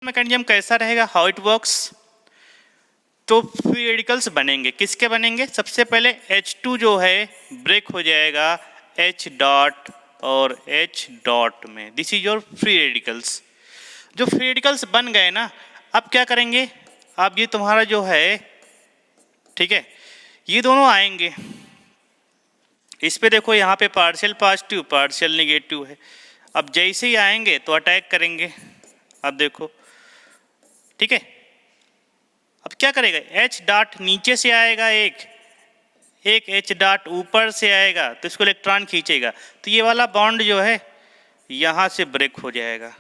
Mechanism कैसा रहेगा, how it works. तो फ्री रेडिकल्स बनेंगे, किसके बनेंगे, सबसे पहले H2 जो है ब्रेक हो जाएगा H डॉट और H डॉट में, this is your free radicals. जो फ्री रेडिकल्स बन गए ना, अब क्या करेंगे, अब ये तुम्हारा जो है, ठीक है, ये दोनों आएंगे इस पे, देखो यहाँ पे पार्शियल पॉजिटिव पार्शियल निगेटिव है। अब जैसे ही आएंगे तो अटैक करेंगे। अब देखो, ठीक है, अब क्या करेगा, H डॉट नीचे से आएगा, एक H डॉट ऊपर से आएगा, तो इसको इलेक्ट्रॉन खींचेगा, तो ये वाला बॉन्ड जो है यहाँ से ब्रेक हो जाएगा।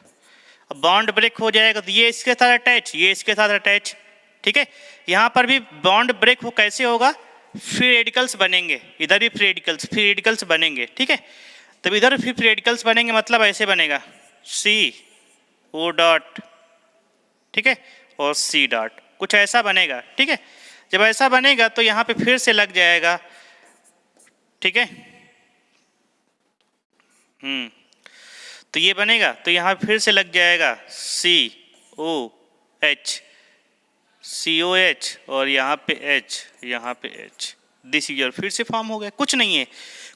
अब बॉन्ड ब्रेक हो जाएगा तो ये इसके साथ अटैच, ये इसके साथ अटैच, ठीक है। यहाँ पर भी बॉन्ड ब्रेक हो, कैसे होगा, फ्री रेडिकल्स बनेंगे, इधर भी फ्री रेडिकल्स बनेंगे, ठीक है। तब इधर भी फ्री रेडिकल्स बनेंगे, मतलब ऐसे बनेगा CO डॉट, ठीक है, और C डॉट, कुछ ऐसा बनेगा, ठीक है। जब ऐसा बनेगा तो यहाँ पे फिर से लग जाएगा, ठीक है, तो ये बनेगा, तो यहाँ फिर से लग जाएगा COH और यहाँ पे H, दिस ईयर फिर से फॉर्म हो गया, कुछ नहीं है।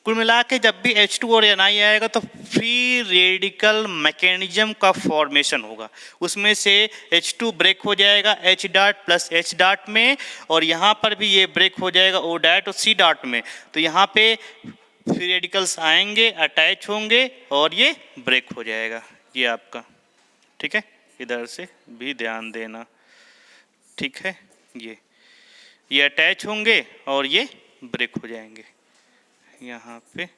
कुल मिला के जब भी H2 और Ni आएगा तो फ्री रेडिकल मैकेनिज्म का फॉर्मेशन होगा, उसमें से H2 ब्रेक हो जाएगा H dot plus H dot में, और यहाँ पर भी ये ब्रेक हो जाएगा O डॉट और C डॉट में, तो यहाँ पे फ्री रेडिकल्स आएंगे, अटैच होंगे और ये ब्रेक हो जाएगा, ये आपका, ठीक है। इधर से भी ध्यान देना, ठीक है, ये अटैच होंगे और ये ब्रेक हो जाएंगे, यहाँ पे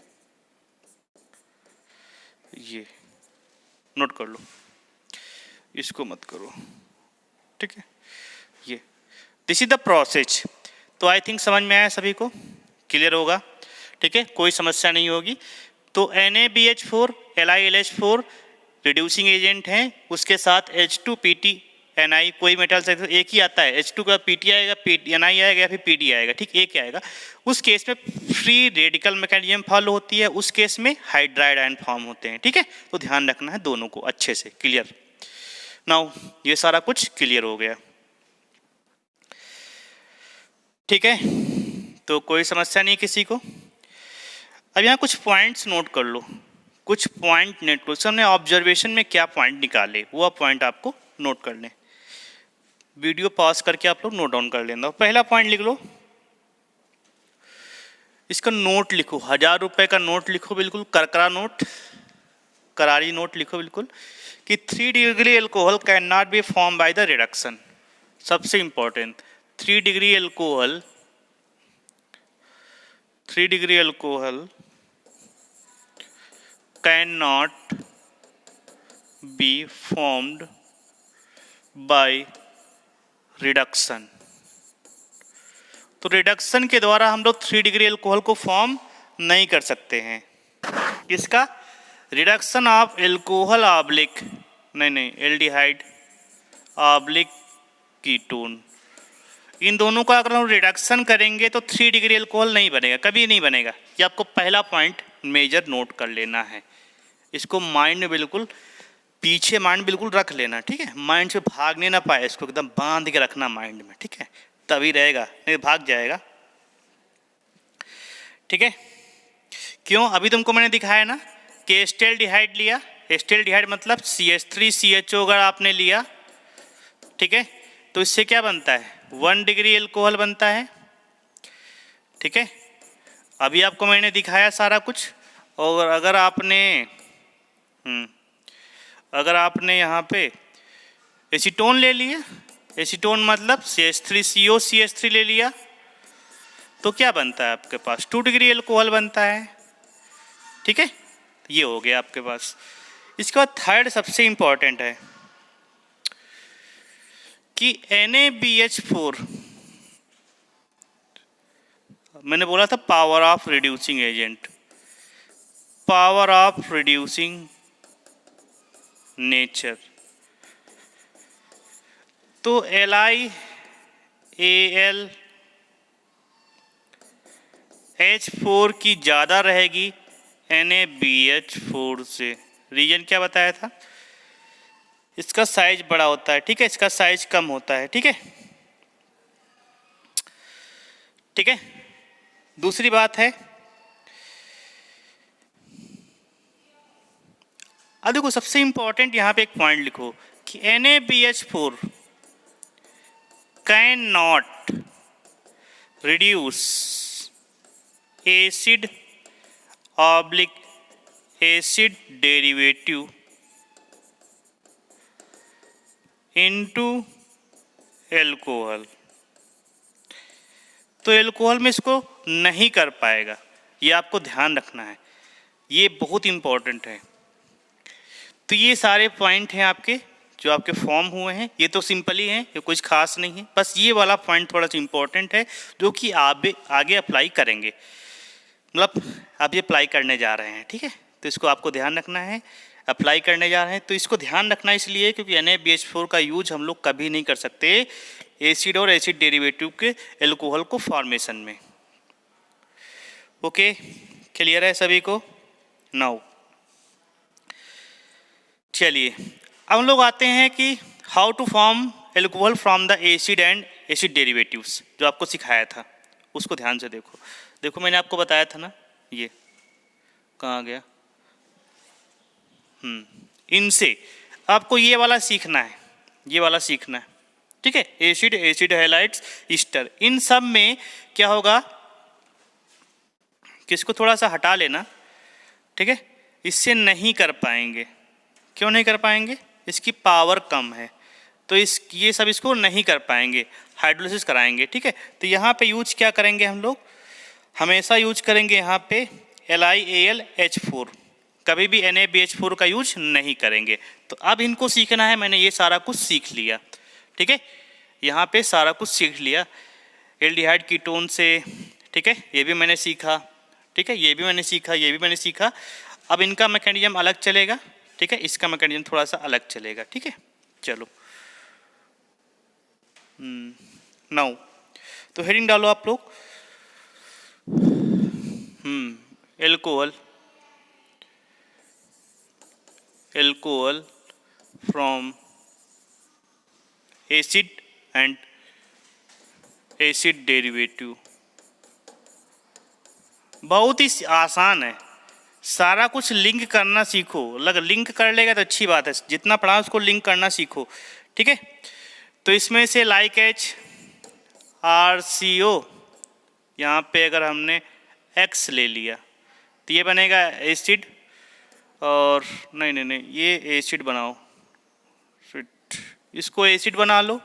ये नोट कर लो, इसको मत करो, ठीक है। ये दिस इज द प्रोसेस। तो आई थिंक समझ में आया सभी को, क्लियर होगा, ठीक है, कोई समस्या नहीं होगी। तो NaBH4 LiLH4 रिड्यूसिंग एजेंट हैं, उसके साथ H2PtNi, कोई मेटल से एक ही आता है, H2 का Pt आएगा, Ni आएगा या फिर Pd आएगा, ठीक, एक ही आएगा। उस केस में फ्री रेडिकल मैकेनिज्म फॉलो होती है, उस केस में हाइड्राइड आयन फॉर्म होते हैं, ठीक है। तो ध्यान रखना है दोनों को अच्छे से, क्लियर। नाउ ये सारा कुछ क्लियर हो गया, ठीक है, तो कोई समस्या नहीं किसी को। अब यहाँ कुछ पॉइंट्स नोट कर लो, कुछ पॉइंट नोट करो, हमने ऑब्जर्वेशन में क्या पॉइंट निकाले वो पॉइंट आपको नोट कर लें। वीडियो पॉज करके आप लोग नोट डाउन कर लेना। पहला पॉइंट लिख लो, इसका नोट लिखो, 1000 रुपये का नोट लिखो, बिल्कुल करकरा नोट, करारी नोट लिखो बिल्कुल, कि 3 degree alcohol cannot be form by the reduction. सबसे important, 3 degree alcohol cannot be formed by reduction। तो रिडक्शन के द्वारा हम लोग 3 डिग्री एल्कोहल को फॉर्म नहीं कर सकते हैं। इसका रिडक्शन ऑफ एल्कोहल ऑब्लिक, नहीं एल्डिहाइड ऑब्लिक कीटोन, इन दोनों का अगर हम रिडक्शन करेंगे तो 3 डिग्री एल्कोहल नहीं बनेगा, कभी नहीं बनेगा। ये आपको पहला पॉइंट मेजर नोट कर लेना है, इसको माइंड में बिल्कुल पीछे माइंड बिल्कुल रख लेना, ठीक है, माइंड से भागने ना पाए, इसको एकदम बांध के रखना माइंड में, ठीक है, तभी रहेगा, नहीं भाग जाएगा, ठीक है। क्यों, अभी तुमको मैंने दिखाया ना कि एस्टेल्डिहाइड लिया, एस्टेल्डिहाइड मतलब CH3CHO अगर आपने लिया, ठीक है, तो इससे क्या बनता है, 1 डिग्री एल्कोहल बनता है, ठीक है। अभी आपको मैंने दिखाया सारा कुछ, और अगर आपने यहाँ पे एसीटोन ले लिया, एसीटोन मतलब CH3CO CH3 ले लिया, तो क्या बनता है आपके पास, 2 डिग्री एल्कोहल बनता है, ठीक है, ये हो गया आपके पास। इसके बाद थर्ड सबसे इंपॉर्टेंट है कि NaBH4, मैंने बोला था power of reducing agent, power of reducing nature, तो LiAlH4 की ज़्यादा रहेगी NaBH4 से। रीजन क्या बताया था, इसका साइज बड़ा होता है, ठीक है, इसका साइज कम होता है, ठीक है, ठीक है। दूसरी बात है, अब देखो सबसे इंपॉर्टेंट यहाँ पे एक पॉइंट लिखो कि NaBH4 can not reduce acid oblique acid derivative into alcohol. तो एल्कोहल में इसको नहीं कर पाएगा, ये आपको ध्यान रखना है, ये बहुत इंपॉर्टेंट है। तो ये सारे पॉइंट हैं आपके जो आपके फॉर्म हुए हैं, ये तो सिंपल ही हैं, ये कुछ खास नहीं है, बस ये वाला पॉइंट थोड़ा सा इंपॉर्टेंट है जो कि आप आगे अप्लाई करेंगे, मतलब आप ये अप्लाई करने जा रहे हैं, ठीक है। तो इसको आपको ध्यान रखना है, अप्लाई करने जा रहे हैं तो इसको ध्यान रखना इसलिए क्योंकि NaBH4 का यूज हम लोग कभी नहीं कर सकते एसिड और एसिड डेरिवेटिव के एल्कोहल को फॉर्मेशन में। ओके, क्लियर है सभी को? नाउ चलिए अब हम लोग आते हैं कि how to form alcohol from the acid and acid derivatives, जो आपको सिखाया था उसको ध्यान से देखो। देखो मैंने आपको बताया था ना, ये कहाँ गया, इनसे आपको ये वाला सीखना है, ये वाला सीखना है, ठीक है। एसिड, एसिड हैलाइड्स, ईस्टर, इन सब में क्या होगा, किसको थोड़ा सा हटा लेना, ठीक है। इससे नहीं कर पाएंगे, क्यों नहीं कर पाएंगे, इसकी पावर कम है, तो ये सब इसको नहीं कर पाएंगे, हाइड्रोलिसिस कराएंगे, ठीक है। तो यहाँ पे यूज क्या करेंगे हम लोग, हमेशा यूज करेंगे यहाँ पे LiAlH4, कभी भी NaBH4 का यूज नहीं करेंगे। तो अब इनको सीखना है, मैंने ये सारा कुछ सीख लिया, ठीक है, यहाँ पे सारा कुछ सीख लिया, एल्डिहाइड कीटोन से, ठीक है, ये भी मैंने सीखा, ठीक है, ये भी मैंने सीखा, ये भी मैंने सीखा। अब इनका मैकेनिज्म अलग चलेगा, ठीक है, इसका मैकेनिज्म थोड़ा सा अलग चलेगा, ठीक है। चलो नाउ तो हेडिंग डालो आप लोग, alcohol, alcohol from acid and acid derivative. बहुत ही आसान है, सारा कुछ लिंक करना सीखो, अगर लिंक कर लेगा तो अच्छी बात है, जितना पढ़ा उसको लिंक करना सीखो, ठीक है। तो इसमें से लाइक H RCO, यहाँ पे अगर हमने X ले लिया तो ये बनेगा एसिड, और नहीं ये एसिड बनाओ, इसको एसिड बना लो।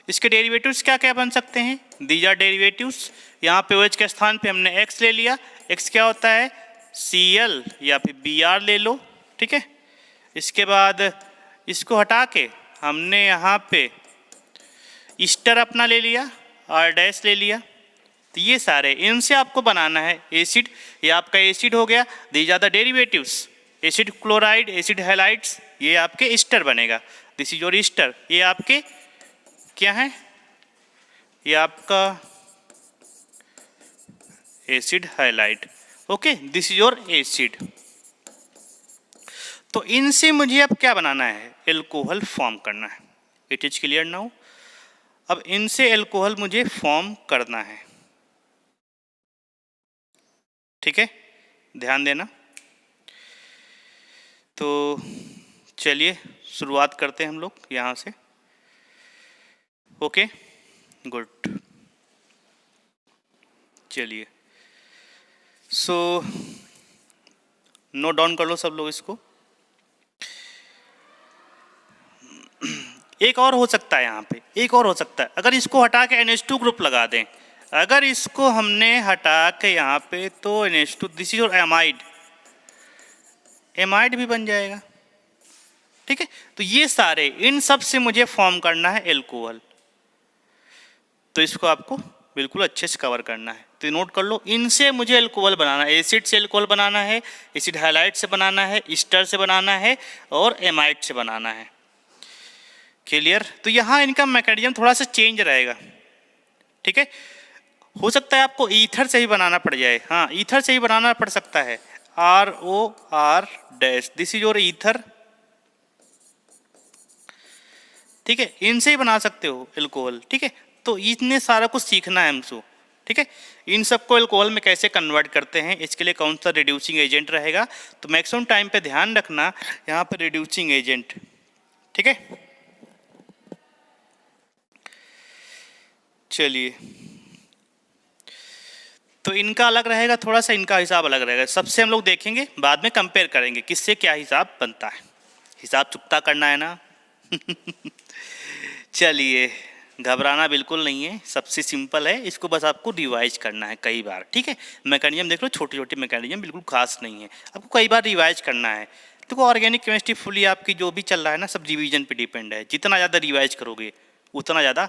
इसके डेरिवेटिव्स क्या क्या बन सकते हैं, दीज आर डेरिवेटिव्स, यहाँ पे OH के स्थान पे हमने X ले लिया, X क्या होता है Cl या फिर Br ले लो, ठीक है। इसके बाद इसको हटा के हमने यहाँ पे ईस्टर अपना ले लिया, R' ले लिया, तो ये सारे इनसे आपको बनाना है एसिड, ये आपका एसिड हो गया, these are the derivatives, acid chloride, acid halides, ये आपके ईस्टर बनेगा, दिस इज योर ईस्टर, ये आपके क्या है, ये आपका acid halide, okay, this is your acid. तो इनसे मुझे अब क्या बनाना है, एल्कोहल फॉर्म करना है, इट इज क्लियर नाउ। अब इनसे एल्कोहल मुझे फॉर्म करना है, ठीक है, ध्यान देना। तो चलिए शुरुआत करते हैं हम लोग यहाँ से, ओके गुड। चलिए सो नोट डाउन कर लो सब लोग इसको। एक और हो सकता है, यहाँ पे एक और हो सकता है, अगर इसको हटा के NH2 ग्रुप लगा दें, अगर इसको हमने हटा के यहाँ पे तो NH2, this is your amide, amide भी बन जाएगा, ठीक है। तो ये सारे इन सब से मुझे फॉर्म करना है एल्कोहल, तो इसको आपको बिल्कुल अच्छे से कवर करना है। तो नोट कर लो, इनसे मुझे एल्कोहल बनाना है, एसिड से एल्कोहल बनाना है, एसिड हैलाइड से बनाना है, ईस्टर से बनाना है और एमाइड से बनाना है, क्लियर। तो यहाँ इनका मैकेनिज्म थोड़ा सा चेंज रहेगा, ठीक है। हो सकता है आपको ईथर से ही बनाना पड़ जाए, हाँ ईथर से ही बनाना पड़ सकता है, ROR dash, this is your ether, ठीक है, इनसे ही बना सकते हो एल्कोहल। ठीक है, तो इतने सारा कुछ सीखना है हमको। ठीक है, इन सबको एल्कोहल में कैसे कन्वर्ट करते हैं, इसके लिए कौन सा रिड्यूसिंग एजेंट रहेगा, तो मैक्सिमम टाइम पे ध्यान रखना यहाँ पे रिड्यूसिंग एजेंट। ठीक है, चलिए, तो इनका अलग रहेगा थोड़ा सा, इनका हिसाब अलग रहेगा। सबसे हम लोग देखेंगे, बाद में कंपेयर करेंगे किससे क्या हिसाब बनता है। हिसाब चुकता करना है ना। चलिए, घबराना बिल्कुल नहीं है, सबसे सिंपल है, इसको बस आपको रिवाइज करना है कई बार। ठीक है, मैकेनिज्म देख लो, छोटी छोटी मैकेनिज्म बिल्कुल खास नहीं है, आपको कई बार रिवाइज करना है। देखो, ऑर्गेनिक केमिस्ट्री फुली आपकी जो भी चल रहा है ना, सब रिवीजन पे डिपेंड है। जितना ज़्यादा रिवाइज करोगे उतना ज़्यादा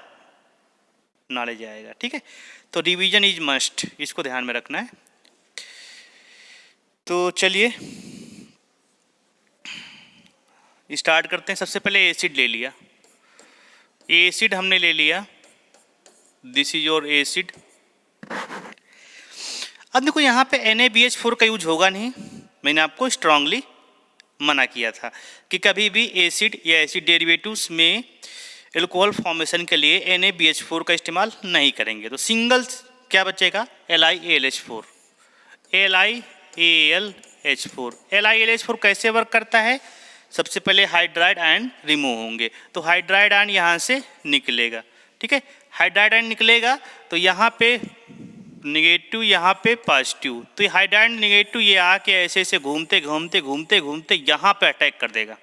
नॉलेज आएगा। ठीक है, तो रिवीजन इज मस्ट, इसको ध्यान में रखना है। तो चलिए स्टार्ट करते हैं। सबसे पहले एसिड ले लिया, एसिड हमने ले लिया, दिस इज योर एसिड। अब देखो यहाँ पे NaBH4 का यूज होगा नहीं, मैंने आपको स्ट्रांगली मना किया था कि कभी भी एसिड या एसिड डेरिवेटिव्स में एल्कोहल फॉर्मेशन के लिए NaBH4 का इस्तेमाल नहीं करेंगे। तो सिंगल क्या बचेगा, LiAlH4, LiAlH4। LiAlH4 कैसे वर्क करता है, सबसे पहले हाइड्राइड आयन रिमूव होंगे, तो हाइड्राइड आयन यहाँ से निकलेगा। ठीक है, हाइड्राइड आयन निकलेगा तो यहाँ पे निगेटिव, यहाँ पे पॉजिटिव, तो ये हाइड्राइड निगेटिव ये आके ऐसे ऐसे घूमते घूमते घूमते घूमते यहाँ पे अटैक कर देगा।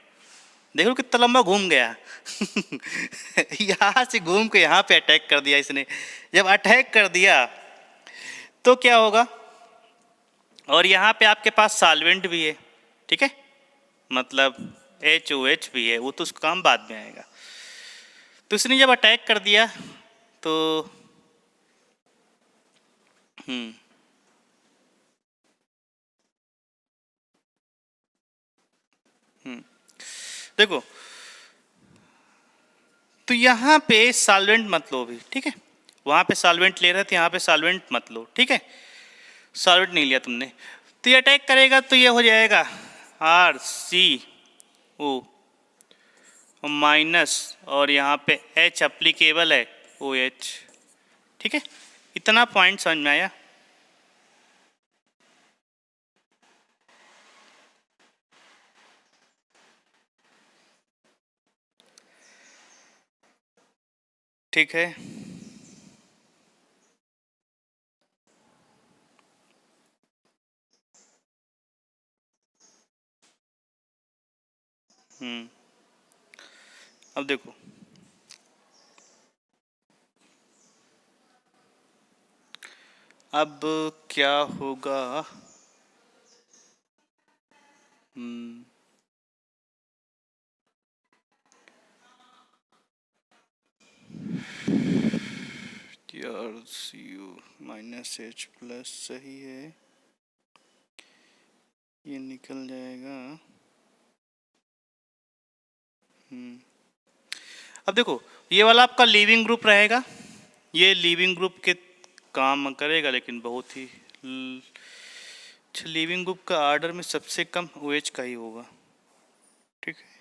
देखो कितना लंबा घूम गया। यहाँ से घूम के यहाँ पे अटैक कर दिया इसने। जब अटैक कर दिया तो क्या होगा, और यहाँ पे आपके पास सॉल्वेंट भी है। ठीक है, मतलब HOH भी है, वो तो उसका काम बाद में आएगा। तो इसने जब अटैक कर दिया तो देखो, तो यहाँ पे सॉल्वेंट मत लो भी। ठीक है, वहाँ पे सॉल्वेंट ले रहे थे, यहाँ पे सॉल्वेंट मत लो। ठीक है, सॉल्वेंट नहीं लिया तुमने, तो ये अटैक करेगा तो ये हो जाएगा RCO माइनस, और यहाँ पे H अप्लीकेबल है OH। ठीक है, इतना पॉइंट समझ में आया। ठीक है, अब देखो, अब क्या होगा, RCO माइनस H प्लस सही है, ये निकल जाएगा। अब देखो, ये वाला आपका लीविंग ग्रुप रहेगा, ये लीविंग ग्रुप के काम करेगा, लेकिन बहुत ही लीविंग ग्रुप का ऑर्डर में सबसे कम OH का ही होगा। ठीक है,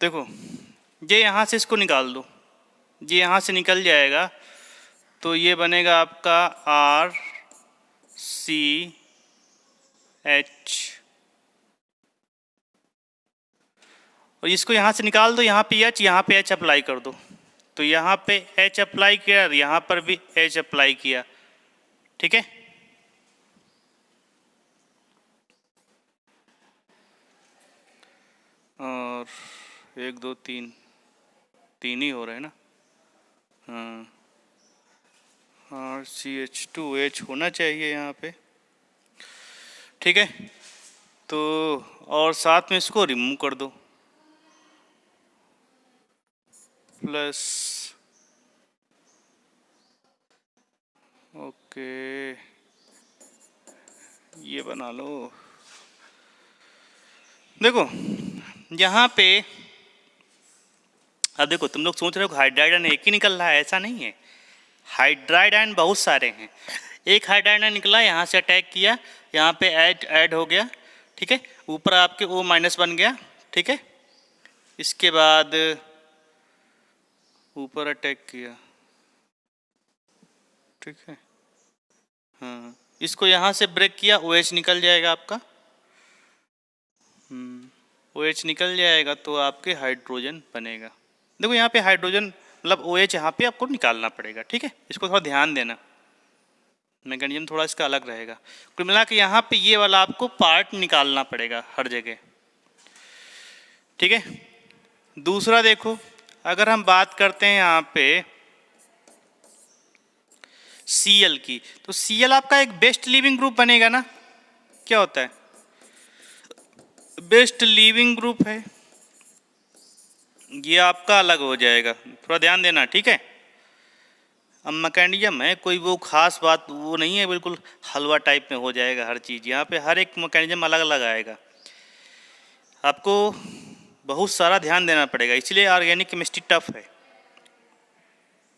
देखो, ये यहाँ से इसको निकाल दो, ये यहाँ से निकल जाएगा, तो ये बनेगा आपका RCH, और इसको यहाँ से निकाल दो, यहाँ पे H, यहाँ पे H अप्लाई कर दो, तो यहाँ पे H अप्लाई किया, यहाँ पर भी H अप्लाई किया। ठीक है, और 1 2 3 तीन ही हो रहे हैं ना, हाँ, RCH2H होना चाहिए यहाँ पे। ठीक है, तो और साथ में इसको रिमूव कर दो, प्लस, ओके, ये बना लो। देखो यहाँ पे अब देखो, तुम लोग सोच रहे हो हाइड्राइड आयन एक ही निकल रहा है, ऐसा नहीं है। हाइड्राइड आयन बहुत सारे हैं। एक हाइड्राइड आयन निकला, यहाँ से अटैक किया, यहाँ पे ऐड हो गया, ठीक है, ऊपर आपके O माइनस बन गया, ठीक है, इसके बाद ऊपर अटैक किया, ठीक है, हाँ, इसको यहाँ से ब्रेक किया, OH निकल जाएगा आपका, OH निकल जाएगा तो आपके हाइड्रोजन बनेगा। देखो यहाँ पे हाइड्रोजन मतलब OH यहाँ पे आपको निकालना पड़ेगा, ठीक है, इसको थोड़ा ध्यान देना, मैकेनिज्म थोड़ा इसका अलग रहेगा। कुल मिला के यहाँ पे ये वाला आपको पार्ट निकालना पड़ेगा हर जगह, ठीक है। दूसरा देखो, अगर हम बात करते हैं यहाँ पे Cl की, तो Cl आपका एक बेस्ट लीविंग ग्रुप बनेगा ना। क्या होता है? बेस्ट लीविंग ग्रुप है, ये आपका अलग हो जाएगा, थोड़ा ध्यान देना, ठीक है। अब मैकेनिज्म है, कोई वो खास बात वो नहीं है, बिल्कुल हलवा टाइप में हो जाएगा हर चीज़। यहाँ पे हर एक मैकेनिज्म अलग अलग आएगा, आपको बहुत सारा ध्यान देना पड़ेगा, इसलिए ऑर्गेनिक केमिस्ट्री टफ है।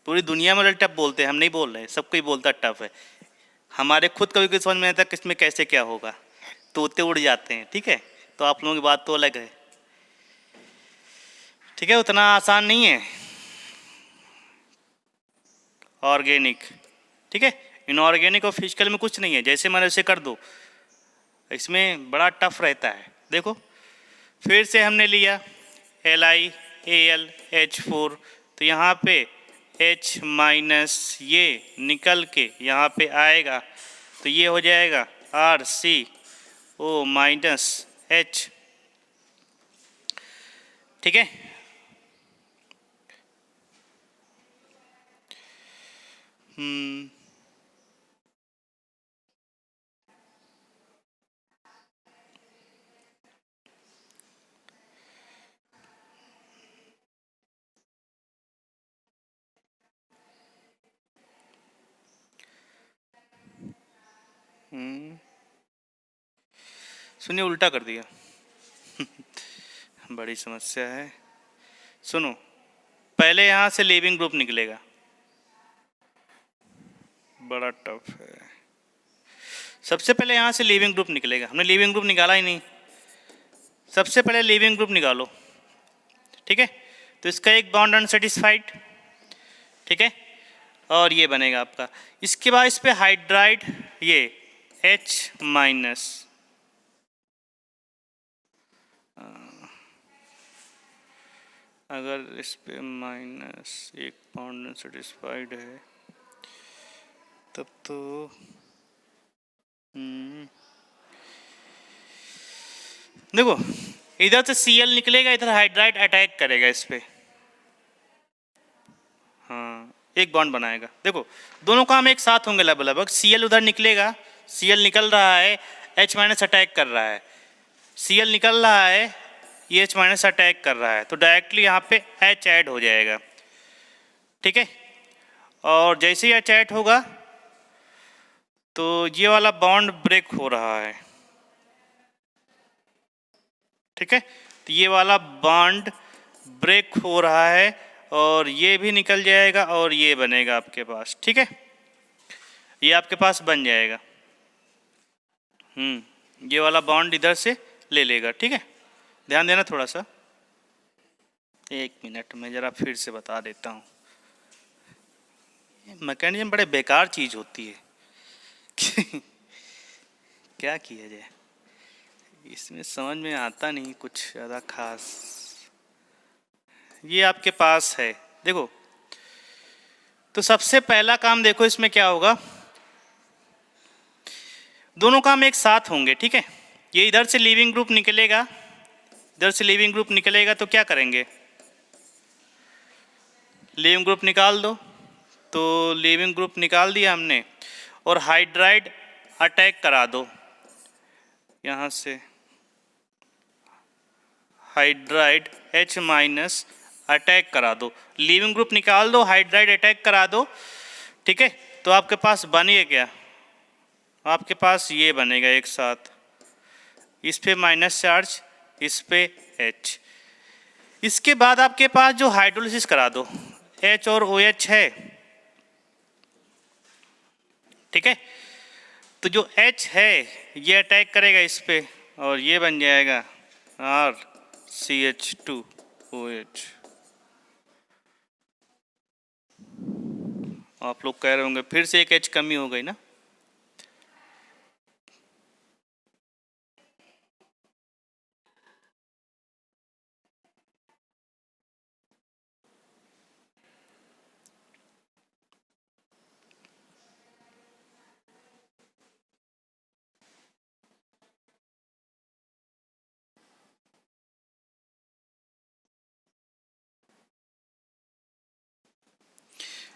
पूरी दुनिया में टफ बोलते हैं, हम नहीं बोल रहे, सब कोई बोलता है टफ है। हमारे खुद कभी कोई समझ में आता है कि इसमें कैसे क्या होगा, तोते उड़ जाते हैं, ठीक है। तो आप लोगों की बात तो अलग है, ठीक है, उतना आसान नहीं है ऑर्गेनिक, ठीक है। इनऑर्गेनिक और फिजिकल में कुछ नहीं है, जैसे मैंने उसे कर दो, इसमें बड़ा टफ रहता है। देखो फिर से हमने लिया LiAlH4, तो यहाँ पे H माइनस ये निकल के यहाँ पे आएगा, तो ये हो जाएगा RCO माइनस H, ठीक है। सुनिए, उल्टा कर दिया बड़ी समस्या है। सुनो, पहले यहाँ से लीविंग ग्रुप निकलेगा, बड़ा टफ है। सबसे पहले यहाँ से लीविंग ग्रुप निकलेगा, हमने लीविंग ग्रुप निकाला ही नहीं, सबसे पहले लीविंग ग्रुप निकालो, ठीक है। तो इसका एक बॉन्ड अनसेटिस्फाइड, ठीक है, और ये बनेगा आपका। इसके बाद इस पे हाइड्राइड, ये H माइनस, अगर इस पे माइनस एक बॉन्ड अनसेटिस्फाइड है तब तो देखो इधर से Cl निकलेगा, इधर हाइड्राइड अटैक करेगा इस पे, हाँ, एक बॉन्ड बनाएगा। देखो दोनों काम एक साथ होंगे लगभग। Cl उधर निकलेगा, Cl निकल रहा है, H माइनस अटैक कर रहा है, Cl निकल रहा है, ये H माइनस अटैक कर रहा है, तो डायरेक्टली यहाँ पे H ऐड हो जाएगा, ठीक है। और जैसे ही H ऐड होगा तो ये वाला बॉन्ड ब्रेक हो रहा है, ठीक है, तो ये वाला बॉन्ड ब्रेक हो रहा है और ये भी निकल जाएगा और ये बनेगा आपके पास, ठीक है, ये आपके पास बन जाएगा। ये वाला बॉन्ड इधर से ले लेगा, ठीक है, ध्यान देना थोड़ा सा। एक मिनट में ज़रा फिर से बता देता हूँ, मैकेनिज्म बड़े बेकार चीज़ होती है क्या किया जाए, इसमें समझ में आता नहीं कुछ ज़्यादा खास। ये आपके पास है, देखो तो सबसे पहला काम देखो इसमें क्या होगा, दोनों काम एक साथ होंगे, ठीक है। ये इधर से लीविंग ग्रुप निकलेगा, इधर से लीविंग ग्रुप निकलेगा, तो क्या करेंगे, लीविंग ग्रुप निकाल दो। तो लीविंग ग्रुप निकाल दिया हमने, और हाइड्राइड अटैक करा दो, यहाँ से हाइड्राइड H माइनस अटैक करा दो, लीविंग ग्रुप निकाल दो, हाइड्राइड अटैक करा दो, ठीक है। तो आपके पास बन गया क्या, आपके पास ये बनेगा एक साथ, इस पे माइनस चार्ज, इस पे H। इसके बाद आपके पास जो हाइड्रोलिसिस करा दो, H और OH है, ठीक है। तो जो H है ये अटैक करेगा इस पे और ये बन जाएगा RCH2OH। आप लोग कह रहे होंगे फिर से एक H कमी हो गई ना।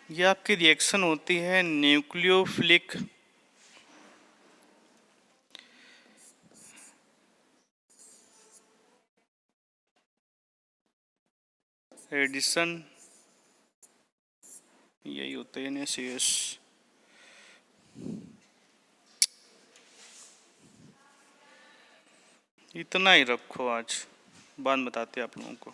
ये आपकी रिएक्शन होती है न्यूक्लियोफिलिक एडिशन, यही होता है NaCH। इतना ही रखो आज, बाद में बताते हैं आप लोगों को।